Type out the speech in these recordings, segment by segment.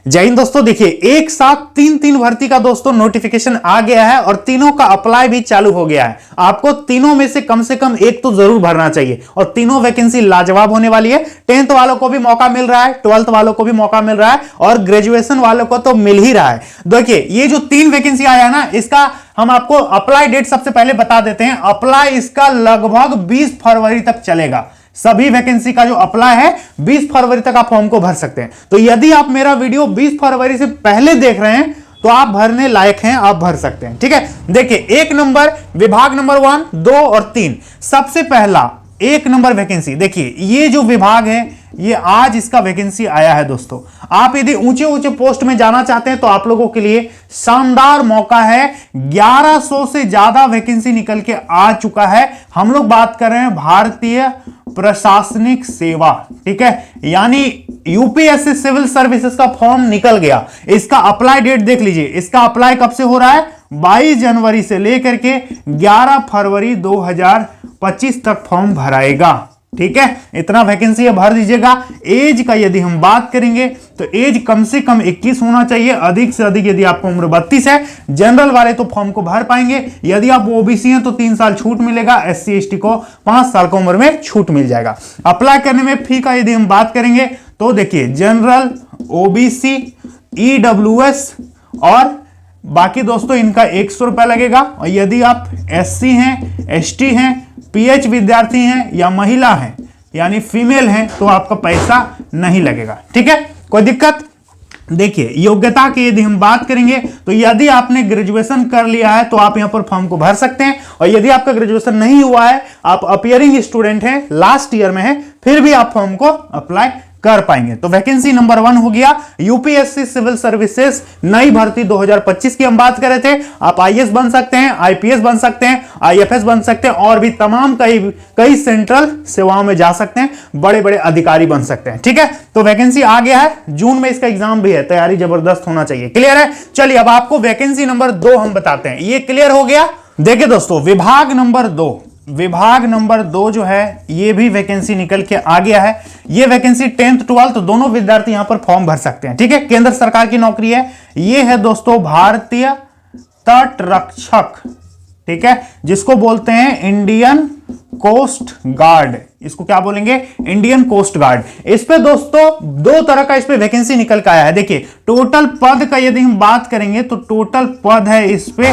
जय हिंद दोस्तों। देखिए एक साथ तीन भर्ती का दोस्तों नोटिफिकेशन आ गया है और तीनों का अप्लाई भी चालू हो गया है। आपको तीनों में से कम एक तो जरूर भरना चाहिए और तीनों वैकेंसी लाजवाब होने वाली है। 10th वालों को भी मौका मिल रहा है, 12th वालों को भी मौका मिल रहा है और ग्रेजुएशन वालों को तो मिल ही रहा है। देखिए ये जो 3 वैकेंसी आया ना, इसका हम आपको अप्लाई डेट सबसे पहले बता देते हैं। अप्लाई इसका लगभग 20 फरवरी तक चलेगा। सभी वैकेंसी का जो अप्लाई है 20 फरवरी तक आप फॉर्म को भर सकते हैं। तो यदि आप मेरा वीडियो 20 फरवरी से पहले देख रहे हैं तो आप भरने लायक हैं, आप भर सकते हैं। ठीक है, देखिए 1 नंबर विभाग नंबर 1, 2 और 3। सबसे पहला 1 नंबर वैकेंसी, देखिए ये जो विभाग है ये आज इसका वैकेंसी आया है दोस्तों। आप यदि ऊंचे ऊंचे पोस्ट में जाना चाहते हैं तो आप लोगों के लिए शानदार मौका है। 1100 से ज्यादा वैकेंसी निकल के आ चुका है। हम लोग बात कर रहे हैं भारतीय प्रशासनिक सेवा, ठीक है, यानी यूपीएससी सिविल सर्विसेज का फॉर्म निकल गया। इसका अप्लाई डेट देख लीजिए, इसका अप्लाई कब से हो रहा है? 22 जनवरी से लेकर के 11 फरवरी 2025 तक फॉर्म भराएगा। ठीक है, इतना वैकेंसी है, भर दीजिएगा। एज का यदि हम बात करेंगे तो एज कम से कम 21 होना चाहिए। अधिक से अधिक यदि आपको उम्र 32 है, जनरल वाले तो फॉर्म को भर पाएंगे। यदि आप ओबीसी हैं तो 3 साल छूट मिलेगा। एससी एसटी को 5 साल की उम्र में छूट मिल जाएगा। अप्लाई करने में फी का यदि हम बात करेंगे तो देखिए जनरल, ओबीसी, ईडब्ल्यूएस और बाकी दोस्तों इनका 100 रुपया लगेगा। और यदि आप एससी हैं, एसटी हैं, पीएच विद्यार्थी हैं या महिला हैं यानी फीमेल हैं तो आपका पैसा नहीं लगेगा। ठीक है, कोई दिक्कत? देखिए योग्यता की यदि हम बात करेंगे तो यदि आपने ग्रेजुएशन कर लिया है तो आप यहां पर फॉर्म को भर सकते हैं। और यदि आपका ग्रेजुएशन नहीं हुआ है, आप अपीयरिंग स्टूडेंट हैं, लास्ट ईयर में है, फिर भी आप फॉर्म को अप्लाई कर पाएंगे। तो वैकेंसी नंबर 1 हो गया यूपीएससी सिविल सर्विसेज नई भर्ती 2025 की हम बात कर रहे थे। आप आईएएस बन सकते हैं, आईपीएस बन सकते हैं, आईएफएस बन सकते हैं और भी तमाम कई सेंट्रल सेवाओं में जा सकते हैं, बड़े बड़े अधिकारी बन सकते हैं। ठीक है, तो वैकेंसी आ गया है। जून में इसका एग्जाम भी है, तैयारी जबरदस्त होना चाहिए। क्लियर है? चलिए अब आपको वैकेंसी नंबर 2 हम बताते हैं। ये क्लियर हो गया? देखिए दोस्तों विभाग नंबर 2 जो है ये भी वैकेंसी निकल के आ गया है। ये वैकेंसी 10th 12th दोनों विद्यार्थी यहां पर फॉर्म भर सकते हैं। ठीक है, केंद्र सरकार की नौकरी है। ये है दोस्तों भारतीय तट रक्षक, ठीक है, जिसको बोलते हैं इंडियन कोस्ट गार्ड। इसको क्या बोलेंगे? Indian coast guard. इस पे दोस्तों 2 तरह का इस पे वैकेंसी निकल के आया है। देखिए टोटल पद का यदि हम बात करेंगे तो टोटल पद है इस पे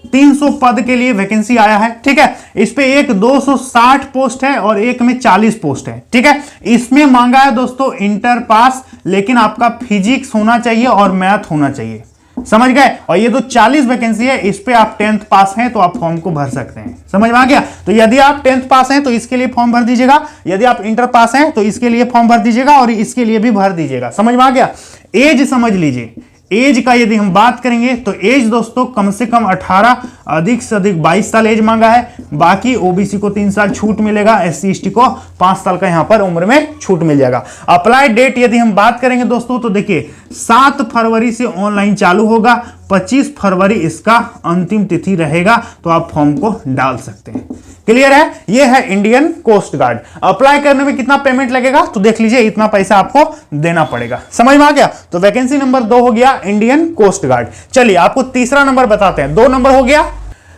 300 पद के लिए वैकेंसी आया है। ठीक है, इस पे एक 260 पोस्ट है और एक में 40 पोस्ट है। ठीक है, इसमें मांगा है दोस्तों इंटर पास, लेकिन आपका फिजिक्स होना चाहिए और मैथ होना चाहिए। समझ गए? और ये जो 40 वैकेंसी है इस पे आप 10th पास हैं तो आप फॉर्म को भर सकते हैं। समझ में आ गया? तो यदि आप 10th पास हैं तो इसके लिए फॉर्म भर दीजिएगा, यदि आप इंटर पास हैं तो इसके लिए फॉर्म भर दीजिएगा और इसके लिए भी भर दीजिएगा। समझ में आ गया? एज समझ लीजिए, एज का यदि हम बात करेंगे तो एज दोस्तों कम से कम 18, अधिक से अधिक 22 साल एज मांगा है। बाकी ओबीसी को 3 साल छूट मिलेगा, एससी एसटी को 5 साल का यहां पर उम्र में छूट मिल जाएगा। अप्लाई डेट यदि हम बात करेंगे दोस्तों तो देखिए 7 फरवरी से ऑनलाइन चालू होगा, 25 फरवरी इसका अंतिम तिथि रहेगा, तो आप फॉर्म को डाल सकते हैं। क्लियर है? ये है इंडियन कोस्ट गार्ड। अप्लाई करने में कितना पेमेंट लगेगा तो देख लीजिए, इतना पैसा आपको देना पड़ेगा। समझ में आ गया? तो वैकेंसी नंबर 2 हो गया इंडियन कोस्ट गार्ड। चलिए आपको तीसरा नंबर बताते हैं। 2 नंबर हो गया।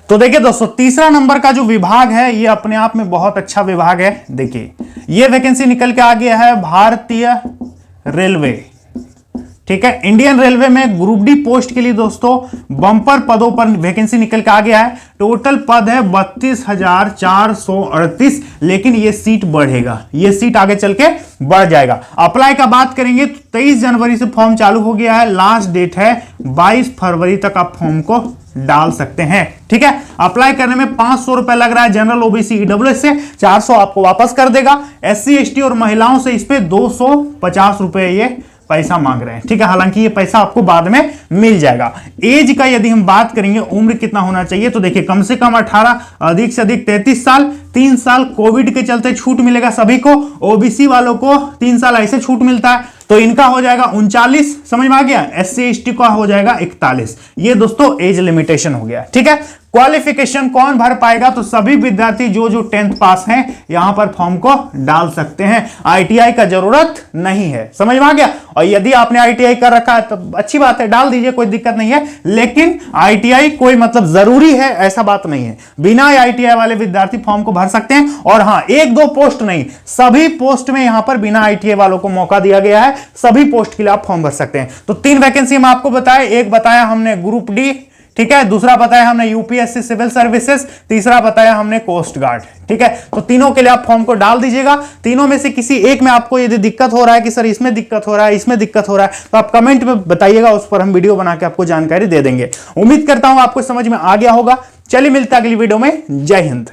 तो देखिए दोस्तों तीसरा नंबर का जो विभाग है ये अपने आप में बहुत अच्छा विभाग है। देखिए ये वैकेंसी निकल के आ गया है भारतीय रेलवे। ठीक है, इंडियन रेलवे में ग्रुप डी पोस्ट के लिए दोस्तों बंपर पदों पर वैकेंसी निकल के आ गया है। टोटल पद है 32,438, लेकिन ये सीट बढ़ेगा, ये सीट आगे चल के बढ़ जाएगा। अप्लाई का बात करेंगे तो 23 जनवरी से फॉर्म चालू हो गया है। लास्ट डेट है 22 फरवरी तक आप फॉर्म को डाल सकते हैं। ठीक है, अप्लाई करने में 500 रुपए लग रहा है। जनरल ओबीसी ईडब्ल्यूएस से 400 आपको वापस कर देगा। एससी एसटी और महिलाओं से इस पे 250 रुपए ये पैसा मांग रहे हैं। ठीक है, हालांकि ये पैसा आपको बाद में मिल जाएगा। एज का यदि हम बात करेंगे, उम्र कितना होना चाहिए तो देखिए कम से कम 18, अधिक से अधिक 33 साल, 3 साल कोविड के चलते छूट मिलेगा सभी को, ओबीसी वालों को 3 साल ऐसे छूट मिलता है, तो इनका हो जाएगा 39, समझ में आ गया। एससी एसटी का हो जाएगा 41। ये दोस्तों एज लिमिटेशन हो गया, ठीक है। क्वालिफिकेशन कौन भर पाएगा, तो सभी विद्यार्थी जो 10th पास हैं यहां पर फॉर्म को डाल सकते हैं, आईटीआई का जरूरत नहीं है, समझ में आ गया। और यदि आपने आईटीआई कर रखा है तो अच्छी बात है, डाल दीजिए, कोई दिक्कत नहीं है, लेकिन आईटीआई कोई मतलब जरूरी है ऐसा बात नहीं है। बिना आईटीआई वाले विद्यार्थी फॉर्म को भर सकते हैं। और हां, 1-2 पोस्ट नहीं, सभी पोस्ट में यहां पर बिना आईटीआई वालों को मौका दिया गया है, सभी पोस्ट के लिए आप फॉर्म भर सकते हैं। तो 3 वैकेंसी हम आपको बताए, एक बताया हमने ग्रुप डी, ठीक है, दूसरा बताया हमने यूपीएससी सिविल सर्विसेज, तीसरा बताया हमने कोस्ट गार्ड, ठीक है। तो तीनों के लिए आप फॉर्म को डाल दीजिएगा। तीनों में से किसी एक में आपको यदि दिक्कत हो रहा है कि सर इसमें दिक्कत हो रहा है, इसमें दिक्कत हो रहा है, तो आप कमेंट में बताइएगा, उस पर हम वीडियो बना के आपको जानकारी दे देंगे। उम्मीद करता हूं आपको समझ में आ गया होगा। चलिए मिलते हैं अगली वीडियो में। जय हिंद।